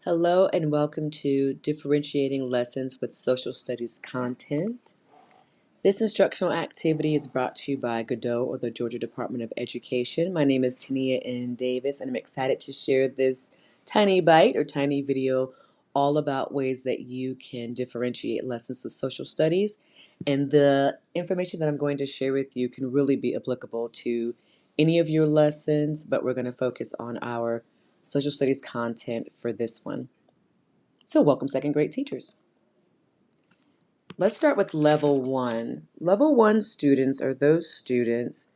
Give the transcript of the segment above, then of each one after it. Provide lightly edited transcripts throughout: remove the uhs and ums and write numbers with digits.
Hello and welcome to Differentiating Lessons with Social Studies Content. This instructional activity is brought to you by Godot or the Georgia Department of Education. My name is Tania N. Davis and I'm excited to share this tiny bite or tiny video all about ways that you can differentiate lessons with social studies. And the information that I'm going to share with you can really be applicable to any of your lessons, but we're going to focus on our social studies content for this one. So welcome second grade teachers. Let's start with level one. Level one students are those students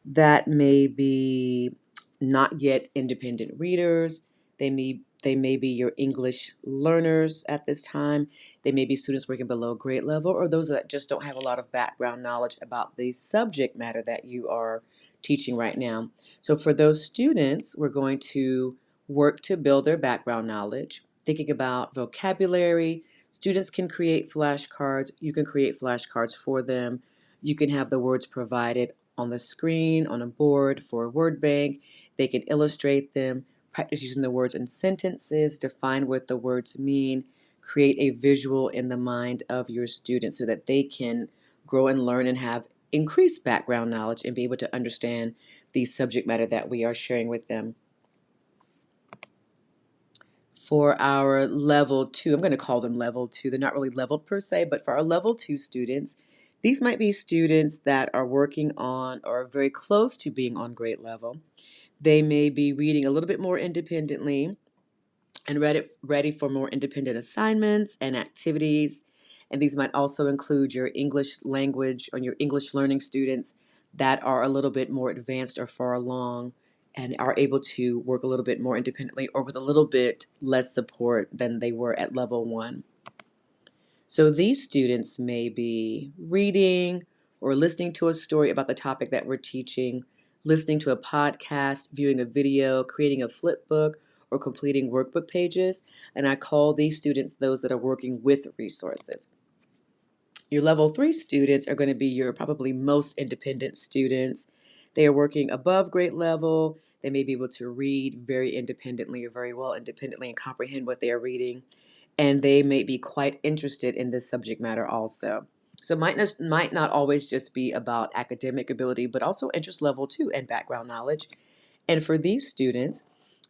that may be not yet independent readers. They may be your English learners at this time. They may be students working below grade level, or those that just don't have a lot of background knowledge about the subject matter that you are teaching right now. So for those students, we're going to work to build their background knowledge, thinking about vocabulary. Students can create flashcards. You can create flashcards for them. You can have the words provided on the screen, on a board for a word bank. They can illustrate them, practice using the words in sentences, define what the words mean, create a visual in the mind of your students so that they can grow and learn and have increased background knowledge and be able to understand the subject matter that we are sharing with them. For our level two, I'm going to call them level two. They're not really leveled per se, but for our level two students, these might be students that are working on or very close to being on grade level. They may be reading a little bit more independently and ready for more independent assignments and activities. And these might also include your English language or your English learning students that are a little bit more advanced or far along and are able to work a little bit more independently or with a little bit less support than they were at level one. So these students may be reading or listening to a story about the topic that we're teaching, listening to a podcast, viewing a video, creating a flip book, or completing workbook pages. And I call these students those that are working with resources. Your level three students are going to be your probably most independent students. They are working above grade level. They may be able to read very independently or very well independently and comprehend what they are reading. And they may be quite interested in this subject matter also. So it might not always just be about academic ability, but also interest level too and background knowledge. And for these students,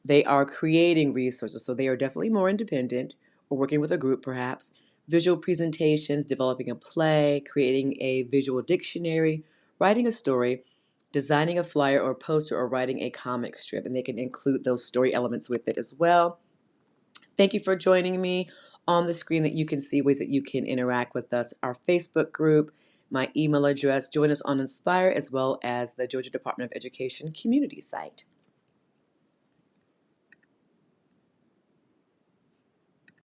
they are creating resources. So they are definitely more independent or working with a group perhaps. Visual presentations, developing a play, creating a visual dictionary, writing a story, designing a flyer or poster, or writing a comic strip. And they can include those story elements with it as well. Thank you for joining me. On the screen that you can see ways that you can interact with us, our Facebook group, my email address. Join us on Inspire as well as the Georgia Department of Education community site.